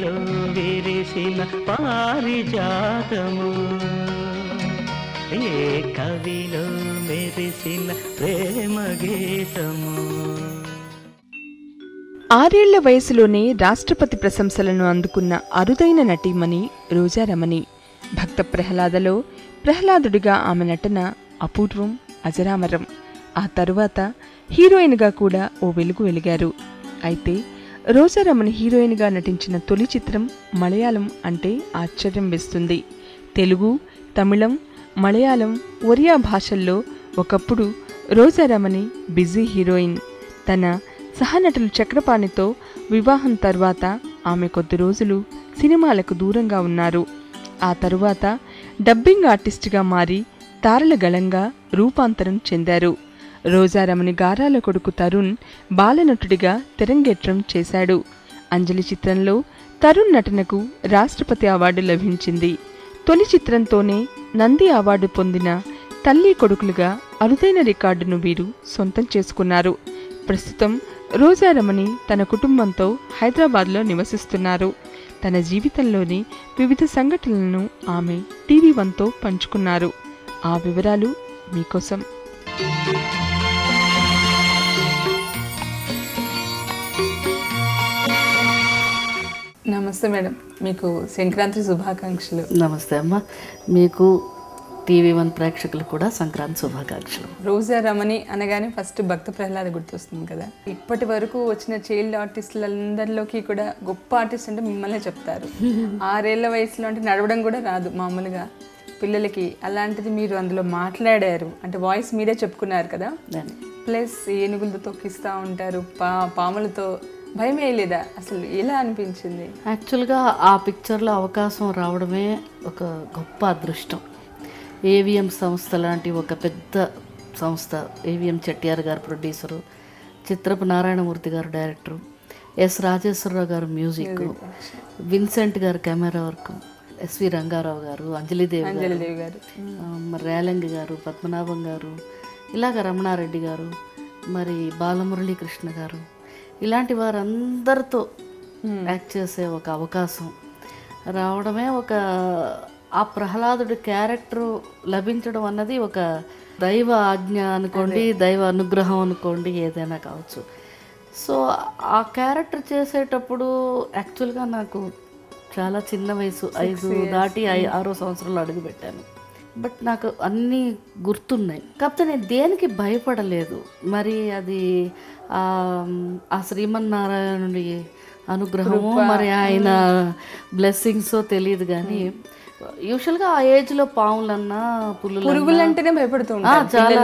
కవిలో విరిసిన పారిజాతము, ఏ కవిలో మెరిసిన ప్రేమ గీతము. 6 ఏళ్ల వయసులోనే రాష్ట్రపతి ప్రశంసలను అందుకున్న అరుదైన నటీమణి రోజారమణి. భక్త ప్రహ్లాదలో ప్రహ్లాదుడిగా ఆమె నటన అపూర్వం, అజరామరం. ఆ తరువాత హీరోయిన్గా కూడా ఓ వెలుగు వెలిగారు. అయితే రోజారమణి హీరోయిన్గా నటించిన తొలి చిత్రం మలయాళం అంటే ఆశ్చర్యం వేస్తుంది. తెలుగు, తమిళం, మలయాళం, ఒరియా భాషల్లో ఒకప్పుడు రోజారమణి బిజీ హీరోయిన్. తన సహనటులు చక్రపాణితో వివాహం తర్వాత ఆమె కొద్ది రోజులు సినిమాలకు దూరంగా ఉన్నారు. ఆ తరువాత డబ్బింగ్ ఆర్టిస్టుగా మారి తారల గళంగా రూపాంతరం చెందారు. రోజారమణి గారాల కొడుకు తరుణ్ బాలనటుడిగా తెరంగేట్రం చేశాడు. అంజలి చిత్రంలో తరుణ్ నటనకు రాష్ట్రపతి అవార్డు లభించింది. తొలి చిత్రంతోనే నంది అవార్డు పొందిన తల్లి కొడుకులుగా అరుదైన రికార్డును వీరు సొంతం చేసుకున్నారు. ప్రస్తుతం రోజారమణి తన కుటుంబంతో హైదరాబాద్లో నివసిస్తున్నారు. తన జీవితంలోని వివిధ సంఘటనలను ఆమె TV1తో పంచుకున్నారు. ఆ వివరాలు మీకోసం. నమస్తే మేడం, మీకు సంక్రాంతి శుభాకాంక్షలు. నమస్తే అమ్మ, మీకు TV1 ప్రేక్షకులు కూడా సంక్రాంతి శుభాకాంక్షలు. రోజారమణి అనగానే ఫస్ట్ భక్త ప్రహ్లాద గుర్తొస్తుంది కదా. ఇప్పటి వరకు వచ్చిన చైల్డ్ ఆర్టిస్టులందరిలోకి కూడా గొప్ప ఆర్టిస్ట్ అంటే మిమ్మల్నే చెప్తారు. 6 ఏళ్ల వయసులో అంటే నడవడం కూడా రాదు మామూలుగా పిల్లలకి. అలాంటిది మీరు అందులో మాట్లాడారు అంటే వాయిస్ మీరే చెప్పుకున్నారు కదా. ప్లస్ ఏనుగులతో తొక్కిస్తూ ఉంటారు, పాములతో. భయం వేయలేదా అసలు? ఎలా అనిపించింది? యాక్చువల్గా ఆ పిక్చర్లో అవకాశం రావడమే ఒక గొప్ప అదృష్టం. AVM సంస్థ లాంటి ఒక పెద్ద సంస్థ, AVM చెట్టియార్ గారు ప్రొడ్యూసరు, చిత్రపు నారాయణమూర్తి గారు డైరెక్టరు, S రాజేశ్వరరావు గారు మ్యూజిక్, విన్సెంట్ గారు కెమెరా వర్క్, SV రంగారావు గారు, అంజలిదేవి గారు, మరి రేలంగి గారు, పద్మనాభం గారు, ఇలాగ రమణారెడ్డి గారు, మరి బాలమురళీకృష్ణ గారు, ఇలాంటి వారందరితో యాక్ట్ చేసే ఒక అవకాశం రావడమే ఒక ఆ ప్రహ్లాదుడి క్యారెక్టర్ లభించడం అన్నది ఒక దైవ ఆజ్ఞ అనుకోండి, దైవ అనుగ్రహం అనుకోండి, ఏదైనా కావచ్చు. సో ఆ క్యారెక్టర్ చేసేటప్పుడు యాక్చువల్గా నాకు చాలా చిన్న వయసు, 5 దాటి 6వ సంవత్సరంలో అడుగుపెట్టాను. బట్ నాకు అన్నీ గుర్తున్నాయి. కాకపోతే నేను దేనికి భయపడలేదు. మరి అది ఆ శ్రీమన్నారాయణుడి అనుగ్రహము, మరి ఆయన బ్లెస్సింగ్సో తెలియదు. కానీ యూజువల్గా ఆ ఏజ్లో పాములన్నా పురుగులంటేనే భయపడుతూ ఉంటారు చాలా.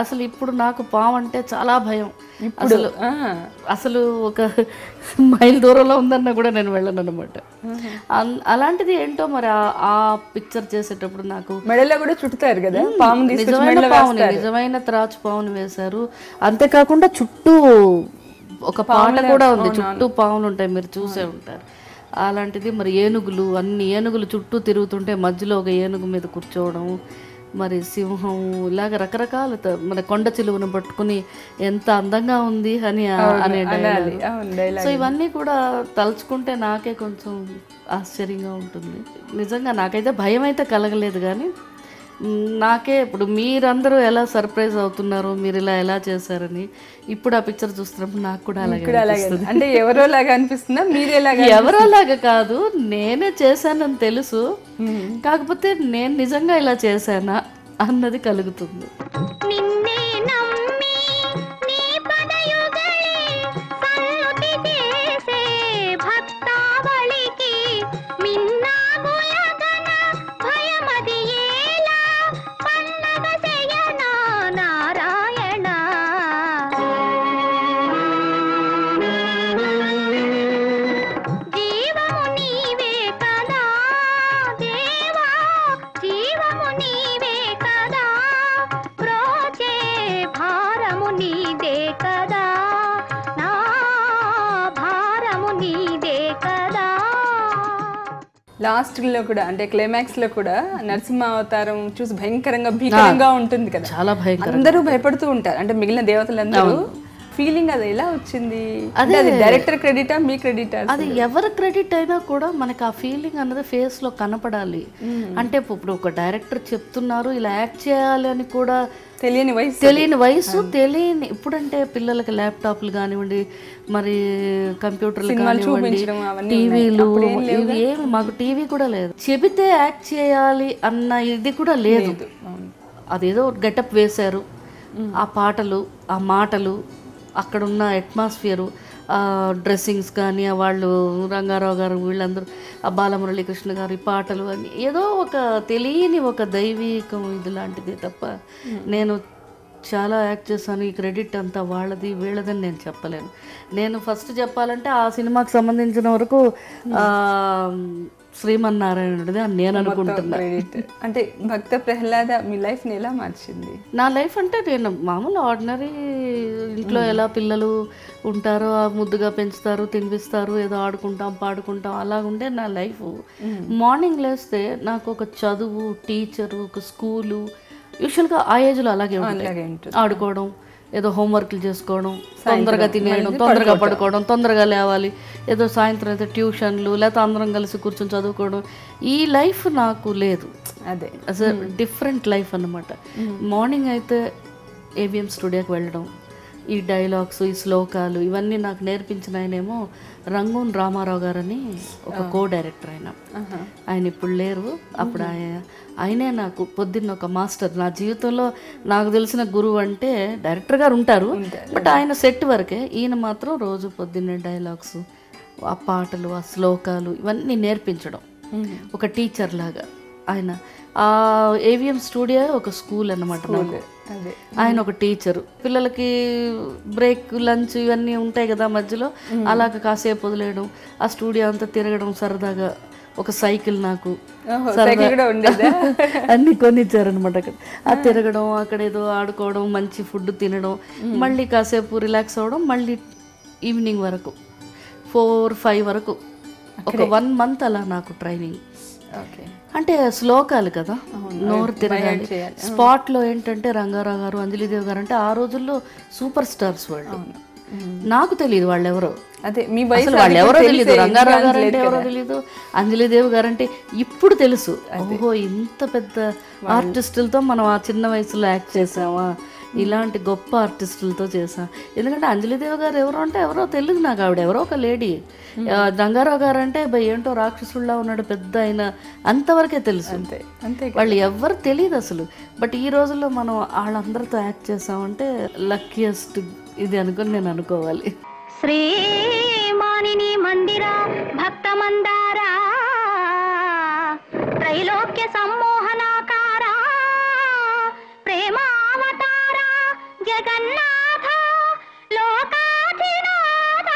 అసలు ఇప్పుడు నాకు పాము అంటే చాలా భయం. అసలు ఒక మైల్ దూరంలో ఉందన్నా కూడా నేను వెళ్ళను అనమాట. అలాంటిది ఏంటో మరి ఆ పిక్చర్ చేసేటప్పుడు నాకు మెడలో కూడా చుట్టుతారు కదా పాము, నిజమైన త్రాచు పాముని వేశారు. అంతేకాకుండా చుట్టూ ఒక పాట కూడా ఉంది, చుట్టూ పాములు ఉంటాయి, మీరు చూసే ఉంటారు. అలాంటిది మరి ఏనుగులు, అన్ని ఏనుగులు చుట్టూ తిరుగుతుంటే మధ్యలో ఒక ఏనుగు మీద కూర్చోవడం, మరి సింహం, ఇలాగ రకరకాల మరి కొండ చిలువను పట్టుకుని ఎంత అందంగా ఉంది అని అనే డైలాగ్. సో ఇవన్నీ కూడా తలుచుకుంటే నాకే కొంచెం ఆశ్చర్యంగా ఉంటుంది. నిజంగా నాకైతే భయం అయితే కలగలేదు. కానీ నాకే ఇప్పుడు మీరందరూ ఎలా సర్ప్రైజ్ అవుతున్నారు, మీరు ఇలా ఎలా చేశారని ఇప్పుడు ఆ పిక్చర్ చూస్తున్నప్పుడు నాకు కూడా అలాగే అంటే ఎవరోలాగా అనిపిస్తుందా? మీరేలాగా? ఎవరోలాగా కాదు, నేనే చేశానని తెలుసు. కాకపోతే నేను నిజంగా ఇలా చేశానా అన్నది కలుగుతుంది. లాస్ట్ లో కూడా అంటే క్లైమాక్స్ లో కూడా నరసింహ అవతారం చూసి భయంకరంగా భీకరంగా ఉంటుంది కదా, చాలా భయంకరంగా అందరూ భయపడుతూ ఉంటారు. అంటే మిగిలిన దేవతలందరూ ఫీలింగ్ అది ఎలా వచ్చింది? అంటే అది డైరెక్టర్ క్రెడిటా మీ క్రెడిటా? అది ఎవరి క్రెడిట్ అయినా కూడా మనకి ఆ ఫీలింగ్ అన్నది ఫేస్లో కనపడాలి. అంటే ఇప్పుడు ఒక డైరెక్టర్ చెప్తున్నారు ఇలా యాక్ట్ చేయాలి అని కూడా తెలియని వయసు తెలియని ఇప్పుడంటే పిల్లలకి ల్యాప్టాప్లు కానివ్వండి, మరి కంప్యూటర్లు కానివ్వండి, టీవీలు, ఇవి ఏమి మాకు టీవీ కూడా లేదు. చెబితే యాక్ట్ చేయాలి అన్న ఇది కూడా లేదు. అదేదో గెటప్ వేశారు, ఆ పాటలు, ఆ మాటలు, అక్కడున్న అట్మాస్ఫియరు, డ్రెస్సింగ్స్ కానీ, వాళ్ళు రంగారావు గారు వీళ్ళందరూ, ఆ బాలమురళీకృష్ణ గారి పాటలు అని ఏదో ఒక తెలియని ఒక దైవీకం ఇది లాంటిది తప్ప నేను చాలా యాక్ట్ చేశాను. ఈ క్రెడిట్ అంతా వాళ్ళది వీళ్ళదని నేను చెప్పలేను. నేను ఫస్ట్ చెప్పాలంటే ఆ సినిమాకి సంబంధించిన వరకు శ్రీమన్నారాయణుడిది అని నేను అనుకుంటున్నా. అంటే భక్త ప్రహ్లాద మీ లైఫ్ని ఎలా మార్చింది? నా లైఫ్ అంటే నేను మామూలు ఆర్డినరీ ఇంట్లో ఎలా పిల్లలు ఉంటారో ముద్దుగా పెంచుతారు, తినిపిస్తారు, ఏదో ఆడుకుంటాం పాడుకుంటాం అలా ఉండే నా లైఫ్. మార్నింగ్ లేస్తే నాకు ఒక చదువు, టీచరు, ఒక స్కూలు, యూజువల్గా ఆ ఏజ్లో అలాగే ఉంటుంది. ఆడుకోవడం, ఏదో హోంవర్క్లు చేసుకోవడం, తొందరగా తినేయడం, తొందరగా పడుకోవడం, తొందరగా లేవాలి, ఏదో సాయంత్రం అయితే ట్యూషన్లు, లేకపోతే అందరం కలిసి కూర్చొని చదువుకోవడం. ఈ లైఫ్ నాకు లేదు. అదే డిఫరెంట్ లైఫ్ అన్నమాట. మార్నింగ్ అయితే ఏవిఎం స్టూడియోకి వెళ్ళడం, ఈ డైలాగ్స్, ఈ శ్లోకాలు ఇవన్నీ నాకు నేర్పించిన ఆయనేమో రంగూన్ రామారావు గారని ఒక కో డైరెక్టర్. ఆయన ఇప్పుడు లేరు. అప్పుడు ఆయనే నాకు పొద్దున్న ఒక మాస్టర్. నా జీవితంలో నాకు తెలిసిన గురువు అంటే డైరెక్టర్ గారు ఉంటారు, బట్ ఆయన సెట్ వరకే. ఈయన మాత్రం రోజు పొద్దున్నే డైలాగ్స్, ఆ పాటలు, ఆ శ్లోకాలు ఇవన్నీ నేర్పించడం ఒక టీచర్ లాగా. ఆయన ఆ ఏవిఎం స్టూడియో ఒక స్కూల్ అన్నమాట నాకు. ఆయన ఒక టీచరు. పిల్లలకి బ్రేక్, లంచ్ ఇవన్నీ ఉంటాయి కదా మధ్యలో, అలాగ కాసేపు వదిలేయడం, ఆ స్టూడియో అంతా తిరగడం సరదాగా. ఒక సైకిల్ నాకు అన్ని కొనిచ్చారనమాట అక్కడ. ఆ తిరగడం, అక్కడ ఏదో ఆడుకోవడం, మంచి ఫుడ్ తినడం, మళ్ళీ కాసేపు రిలాక్స్ అవ్వడం, మళ్ళీ ఈవినింగ్ వరకు 4-5 వరకు ఒక 1 month అలా నాకు ట్రైనింగ్. అంటే శ్లోకాలు కదా, నోరు తిరగాలి. స్పాట్లో ఏంటంటే రంగారావు గారు, అంజలిదేవి గారు అంటే ఆ రోజుల్లో సూపర్ స్టార్స్ వాళ్ళు. నాకు తెలియదు వాళ్ళు ఎవరో, అసలు వాళ్ళు ఎవరో తెలియదు. రంగారావు గారు అంటే ఎవరో తెలియదు, అంజలిదేవి గారు అంటే ఇప్పుడు తెలుసు. ఓహో, ఇంత పెద్ద ఆర్టిస్టులతో మనం ఆ చిన్న వయసులో యాక్ట్ చేసామా, ఇలాంటి గొప్ప ఆర్టిస్టులతో చేసాం. ఎందుకంటే అంజలిదేవి గారు ఎవరో అంటే ఎవరో తెలియదు నాకు. ఆవిడ ఎవరో ఒక లేడీ. రంగారావు గారు అంటే ఏంటో రాక్షసుల్లా ఉన్నాడు పెద్ద ఆయన, అంతవరకే తెలుసు. వాళ్ళు ఎవరు తెలియదు అసలు. బట్ ఈ రోజుల్లో మనం వాళ్ళందరితో యాక్ట్ చేసామంటే లక్కీయెస్ట్ ఇది అనుకుని నేను అనుకోవాలి. శ్రీ మానిని మందిర భక్త మందారా త్రైలోక్య సమ్మోహనాకార ప్రేమావతార జగన్నాథ లోకాధినాథ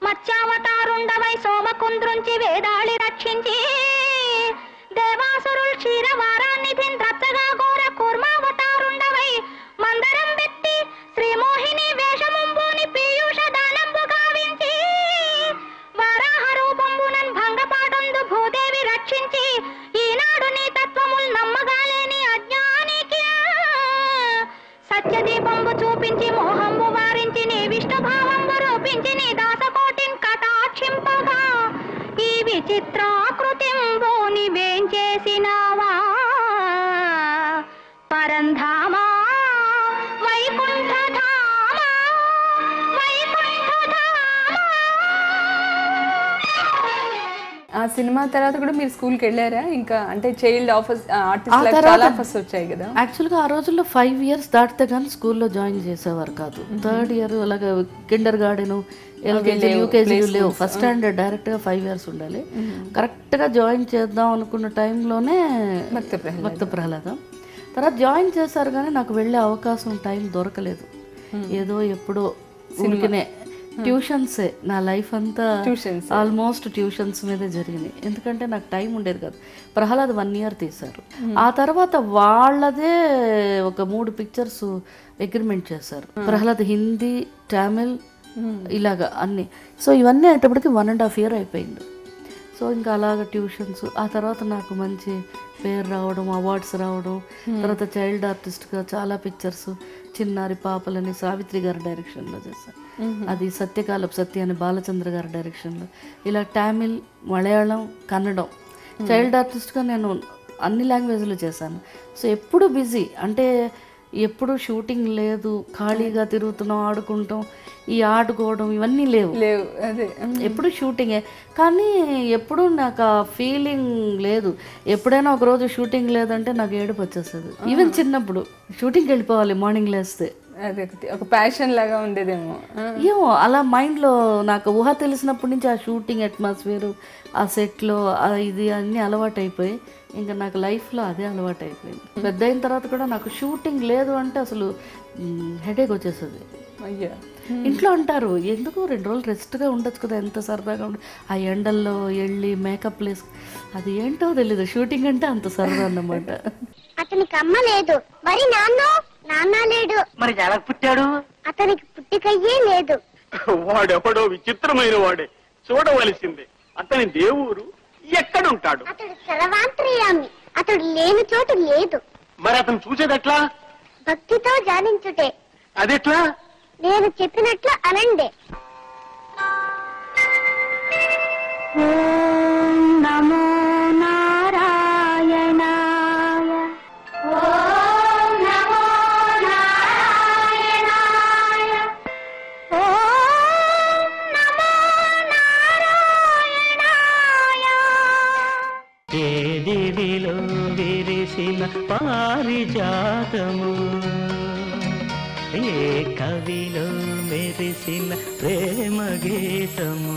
మత్స్యావతారుండవై సోమకుంద్రుంచి వేదాళి రక్షించి దేవాసురుల్ క్షీరవారాన్నిధిన్ రచ్చగా ఘోర కూర్మావతారుండవై మందరం పెట్టి శ్రీమోహిని వేషముంబుని పీయూష దానంబు గావించి వరాహ రూపంబునన్ భంగపాటందు భూదేవి రక్షించి ఈనాడు నీ తత్వముల్ నమ్మగాలేని అజ్ఞానికి సత్యదీపంబు చూపించి మోహంబు వారించి నీ విష్ణు భావంబు రూపించి నీ దాసకోటిన్ కటాక్షింపగా ఈ విచిత్రాకృతింబు నివేం చేసినావా పరంధామా ఆ సినిమా తర్వాత కూడా మీరు స్కూల్కి వెళ్ళారా? ఇంకా అంటే చైల్డ్ ఆర్టిస్ట్ చాలా ఆఫర్స్ వచ్చాయి కదా. యాక్చువల్గా ఆ రోజుల్లో 5 years దాటితే కానీ స్కూల్లో జాయిన్ చేసేవారు కాదు. 3rd year అలాగే కిండర్ గార్డెన్, ఎల్కేజీ, యూకేజీ లేవు. ఫస్ట్ స్టాండర్డ్ డైరెక్ట్గా 5 years ఉండాలి. కరెక్ట్గా జాయిన్ చేద్దాం అనుకున్న టైంలోనే భక్త ప్రహ్లాదం. తర్వాత జాయిన్ చేశారు కానీ నాకు వెళ్ళే అవకాశం టైం దొరకలేదు. ఏదో ఎప్పుడో ఉనికినే ట్యూషన్సే నా లైఫ్ అంతా, ఆల్మోస్ట్ ట్యూషన్స్ మీదే జరిగినాయి. ఎందుకంటే నాకు టైం ఉండేది కాదు. ప్రహ్లాద్ 1 year తీశారు. ఆ తర్వాత వాళ్ళదే ఒక 3 pictures అగ్రిమెంట్ చేశారు. ప్రహ్లాద్ హిందీ, తమిళ్ ఇలాగా అన్ని. సో ఇవన్నీ అయ్యేటప్పటికి 1.5 year అయిపోయింది. సో ఇంకా అలాగ ట్యూషన్స్, ఆ తర్వాత నాకు మంచి పేరు రావడం, అవార్డ్స్ రావడం, తర్వాత చైల్డ్ ఆర్టిస్ట్గా చాలా పిక్చర్స్, చిన్నారి పాపలని సావిత్రి గారి డైరెక్షన్లో చేశాను. అది సత్యకాలపు సత్య అని బాలచంద్ర గారి డైరెక్షన్లో. ఇలా తమిళ్, మలయాళం, కన్నడం చైల్డ్ ఆర్టిస్ట్గా నేను అన్ని లాంగ్వేజ్లో చేశాను. సో ఎప్పుడు బిజీ, అంటే ఎప్పుడు షూటింగ్ లేదు, ఖాళీగా తిరుగుతున్నాం, ఆడుకుంటాం, ఈ ఆడుకోవడం ఇవన్నీ లేవు. అదే ఎప్పుడు షూటింగే. కానీ ఎప్పుడు నాకు ఆ ఫీలింగ్ లేదు. ఎప్పుడైనా ఒక రోజు షూటింగ్ లేదంటే నాకు ఏడుపు వచ్చేస్తుంది. ఈవెన్ చిన్నప్పుడు షూటింగ్కి వెళ్ళిపోవాలి మార్నింగ్ లేస్తే. అదే ఒక ప్యాషన్ లాగా ఉండేదేమో. ఏమో అలా మైండ్లో నాకు ఊహ తెలిసినప్పటి నుంచి ఆ షూటింగ్ అట్మాస్ఫియర్, ఆ సెట్లో ఇది అన్నీ అలవాటు అయిపోయి ఇంకా నాకు లైఫ్లో అదే అలవాటు అయిపోయింది. పెద్ద అయిన తర్వాత కూడా నాకు షూటింగ్ లేదు అంటే అసలు హెడేక్ వచ్చేస్తుంది. అయ్యా, ఇంట్లో అంటారు ఎందుకు 2 రోజులు రెస్ట్గా ఉండొచ్చు కదా, ఎంత సరదాగా ఉండి ఆ ఎండల్లో వెళ్ళి మేకప్ వేసి, అది ఏంటో తెలీదు, షూటింగ్ అంటే అంత సరదా అన్నమాట. అతనికి అమ్మ లేదు, మరి నాన్న లేడు, మరి ఎలా పుట్టాడు? అతనికి పుట్టికయ్యే లేదు. వాడెవడో విచిత్రమైన వాడే, చూడవలసిందే. అతని దేవుడు ఎక్కడుంటాడు? అతడు సర్వాంతర్యామి, అతడు లేని చోటు లేదు. మరి అతను చూసేదెట్లా? భక్తితో ధ్యానించుటే. అదెట్లా? నేను చెప్పినట్లు అనండి. ఓం నమో నారాయణాయ. ఓం నమో నారాయణాయ. ఓం నమో నారాయణాయ. ఏ దివిలో విరిసిన పారిజాతము, ఏ కవిలో మెరిసిన ప్రేమ గీతము.